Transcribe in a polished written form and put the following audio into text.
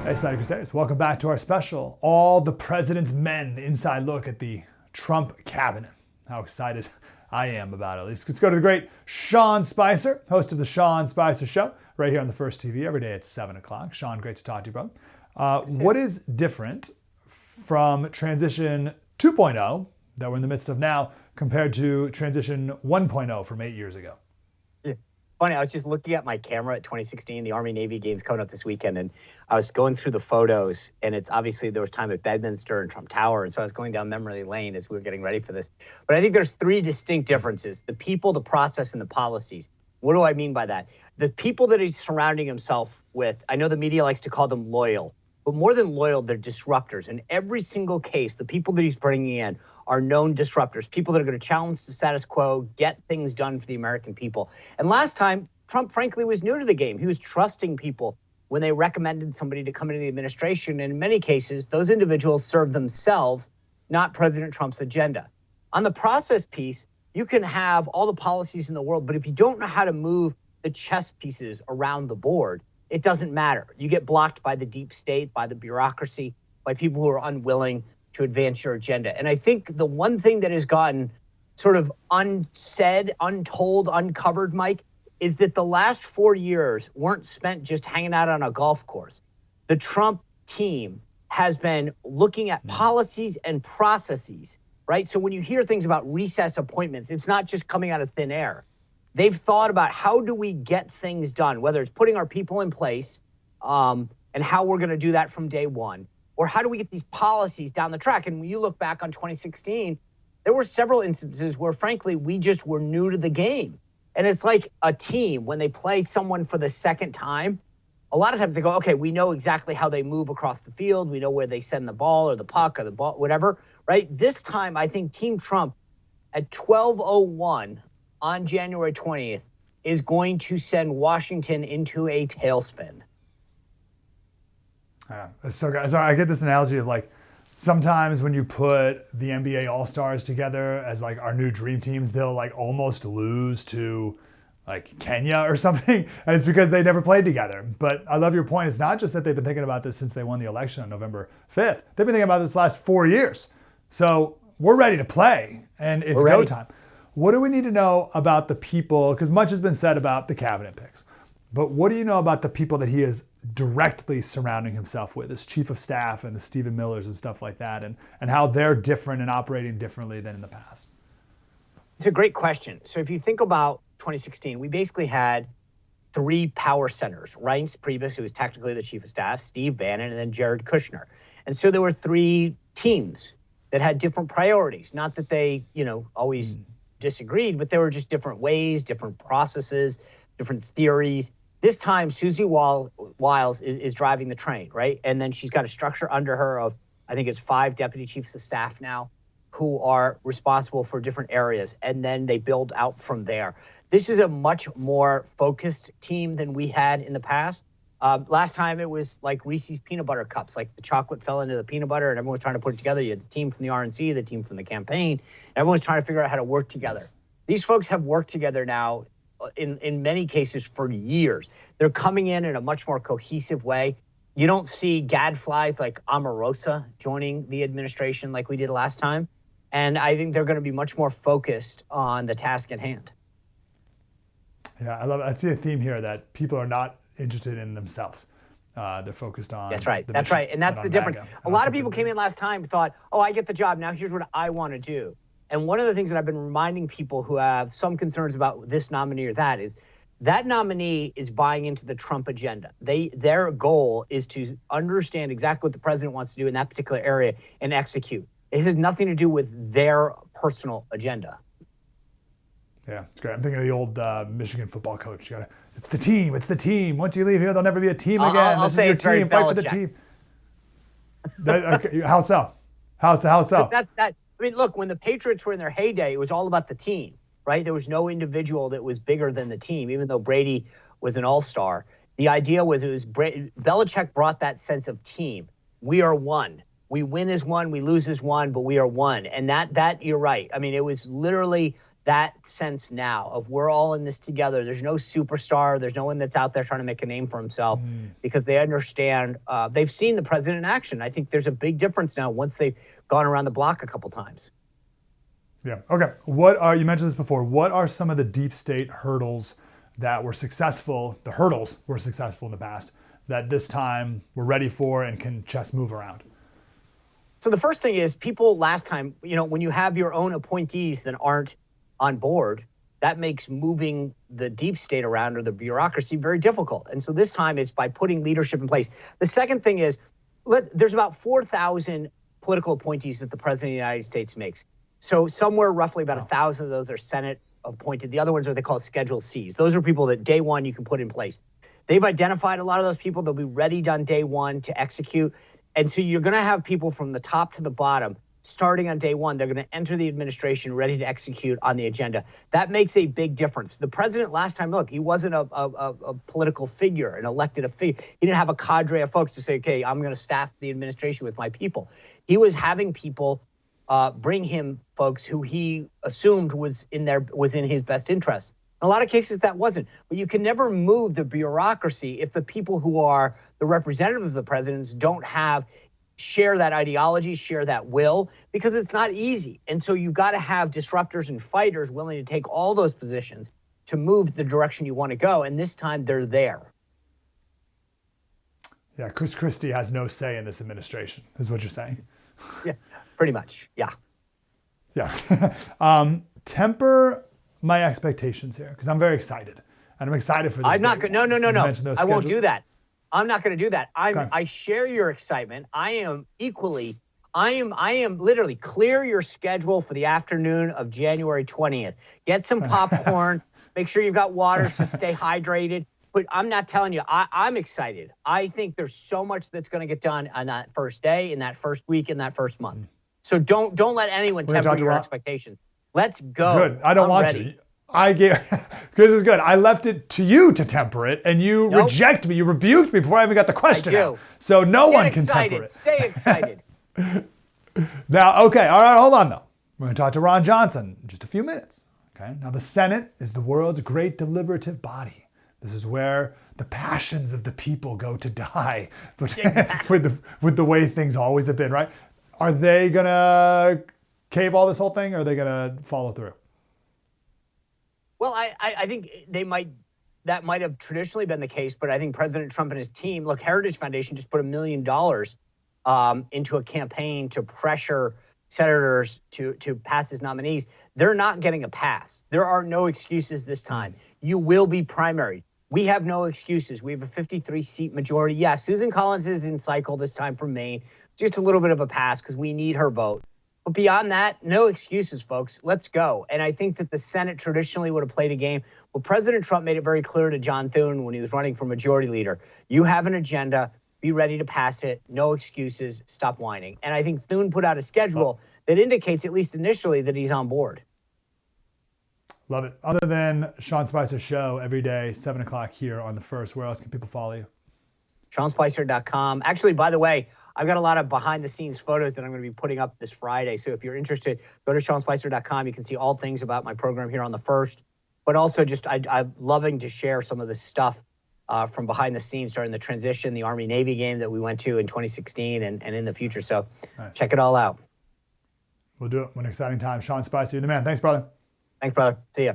Hey, Snyder Crusaders. Welcome back to our special, All the President's Men Inside Look at the Trump Cabinet. How excited I am about it. Let's go to the great Sean Spicer, host of the Sean Spicer Show, right here on the First TV every day at 7 o'clock. Sean, great to talk to you, brother. What is different from transition 2.0 that we're in the midst of now compared to transition 1.0 from 8 years ago? Funny, I was just looking at my camera at 2016, the Army-Navy games coming up this weekend, and I was going through the photos, and it's obviously there was time at Bedminster and Trump Tower, and so I was going down memory lane as we were getting ready for this. But I think there's three distinct differences: the people, the process, and the policies. What do I mean by that? The people that he's surrounding himself with, I know the media likes to call them loyal, but more than loyal, they're disruptors. In every single case, the people that he's bringing in are known disruptors, people that are going to challenge the status quo, get things done for the American people. And last time, Trump, frankly, was new to the game. He was trusting people when they recommended somebody to come into the administration. And in many cases, those individuals served themselves, not President Trump's agenda. On the process piece, you can have all the policies in the world, but if you don't know how to move the chess pieces around the board, it doesn't matter. You get blocked by the deep state, by the bureaucracy, by people who are unwilling to advance your agenda. And I think the one thing that has gotten sort of unsaid, untold, uncovered, Mike, is that the last 4 years weren't spent just hanging out on a golf course. The Trump team has been looking at policies and processes, right? So when you hear things about recess appointments, it's not just coming out of thin air. They've thought about how do we get things done, whether it's putting our people in place and how we're going to do that from day one, or how do we get these policies down the track? And when you look back on 2016, there were several instances where, frankly, we just were new to the game. And it's like a team, when they play someone for the second time, a lot of times they go, okay, we know exactly how they move across the field. We know where they send the ball or the puck or the ball, whatever, right? This time, I think Team Trump at 12:01 on January 20th is going to send Washington into a tailspin. So guys, I get this analogy of like, sometimes when you put the NBA All-Stars together as like our new dream teams, they'll like almost lose to like Kenya or something. And it's because they never played together. But I love your point. It's not just that they've been thinking about this since they won the election on November 5th. They've been thinking about this the last 4 years. So we're ready to play and it's go time. What do we need to know about the people? Because much has been said about the cabinet picks. But what do you know about the people that he is directly surrounding himself with, as chief of staff and the Stephen Millers and stuff like that, and how they're different and operating differently than in the past? It's a great question. So if you think about 2016, we basically had three power centers: Reince Priebus, who was technically the chief of staff, Steve Bannon, and then Jared Kushner. And so there were three teams that had different priorities. Not that they, always disagreed, but there were just different ways, different processes, different theories. This time, Susie Wiles is driving the train, right? And then she's got a structure under her of, I think it's 5 deputy chiefs of staff now, who are responsible for different areas. And then they build out from there. This is a much more focused team than we had in the past. Last time it was like Reese's peanut butter cups, like the chocolate fell into the peanut butter and everyone was trying to put it together. You had the team from the RNC, the team from the campaign. Everyone's trying to figure out how to work together. These folks have worked together now in many cases for years. They're coming in a much more cohesive way. You don't see gadflies like Omarosa joining the administration like we did last time. And I think they're going to be much more focused on the task at hand. Yeah, I love it. I see a theme here that people are not interested in themselves. They're focused on That's right. That's right. And that's the difference. A lot of people came in last time and thought, oh, I get the job. Now here's what I want to do. And one of the things that I've been reminding people who have some concerns about this nominee or that is that nominee is buying into the Trump agenda. Their goal is to understand exactly what the president wants to do in that particular area and execute. It has nothing to do with their personal agenda. Yeah, it's great. I'm thinking of the old Michigan football coach. It's the team. It's the team. Once you leave here, there'll never be a team again. I'll say this is your team. Fight for the team. Okay, how so? How so? That's that. I mean, look, when the Patriots were in their heyday, it was all about the team, right? There was no individual that was bigger than the team, even though Brady was an all-star. The idea was Belichick brought that sense of team. We are one. We win as one, we lose as one, but we are one. And that you're right. I mean, it was literally that sense now of we're all in this together. There's no superstar. There's no one that's out there trying to make a name for himself because they understand. They've seen the president in action. I think there's a big difference now once they've gone around the block a couple times. Yeah. Okay. You mentioned this before. What are some of the deep state hurdles that were successful? The hurdles were successful in the past that this time we're ready for and can just move around. So the first thing is people last time, when you have your own appointees that aren't on board, that makes moving the deep state around or the bureaucracy very difficult. And so this time it's by putting leadership in place. The second thing is there's about 4,000 political appointees that the president of the United States makes. So somewhere roughly about 1,000 of those are Senate appointed. The other ones are they call Schedule Cs. Those are people that day one you can put in place. They've identified a lot of those people. They'll be ready on day one to execute. And so you're going to have people from the top to the bottom starting on day one. They're going to enter the administration ready to execute on the agenda. That makes a big difference. The president last time, look, he wasn't a political figure, an elected figure. He didn't have a cadre of folks to say, okay, I'm going to staff the administration with my people. He was having people bring him folks who he assumed was in his best interest. In a lot of cases, that wasn't. But you can never move the bureaucracy if the people who are the representatives of the presidents don't share that ideology, share that will, because it's not easy. And so you've got to have disruptors and fighters willing to take all those positions to move the direction you want to go. And this time they're there. Yeah, Chris Christie has no say in this administration, is what you're saying. Yeah, pretty much. Yeah. Yeah. Temper my expectations here because I'm very excited. And I'm excited for this. I'm not good. No. I won't do that. I'm not going to do that. Okay. I share your excitement. I am literally clear your schedule for the afternoon of January 20th. Get some popcorn. Make sure you've got water to stay hydrated. But I'm not telling you, I'm excited. I think there's so much that's going to get done on that first day, in that first week, in that first month. So don't let anyone temper your expectations. Let's go. Good. I don't want ready. to. This is good. I left it to you to temper it, and you reject me. You rebuked me before I even got the question out. So no one can temper it. Stay excited. Now, okay. All right, hold on, though. We're going to talk to Ron Johnson in just a few minutes. Okay. Now, the Senate is the world's great deliberative body. This is where the passions of the people go to die with the way things always have been, right? Are they going to cave all this whole thing, or are they going to follow through? Well, I think that might have traditionally been the case, but I think President Trump and his team, look, Heritage Foundation just put $1 million into a campaign to pressure senators to pass his nominees. They're not getting a pass. There are no excuses this time. You will be primaried. We have no excuses. We have a 53-seat majority. Yeah, Susan Collins is in cycle this time from Maine. Just a little bit of a pass because we need her vote. But beyond that, no excuses, folks. Let's go. And I think that the Senate traditionally would have played a game. Well, President Trump made it very clear to John Thune when he was running for majority leader. You have an agenda. Be ready to pass it. No excuses. Stop whining. And I think Thune put out a schedule that indicates, at least initially, that he's on board. Love it. Other than Sean Spicer's show every day, 7 o'clock here on The First, where else can people follow you? SeanSpicer.com. Actually, by the way, I've got a lot of behind-the-scenes photos that I'm going to be putting up this Friday. So if you're interested, go to SeanSpicer.com. You can see all things about my program here on The First. But also just I'm loving to share some of the stuff from behind the scenes during the transition, the Army-Navy game that we went to in 2016 and in the future. So Check it all out. We'll do it. What an exciting time. Sean Spicer, you're the man. Thanks, brother. Thanks, brother. See ya.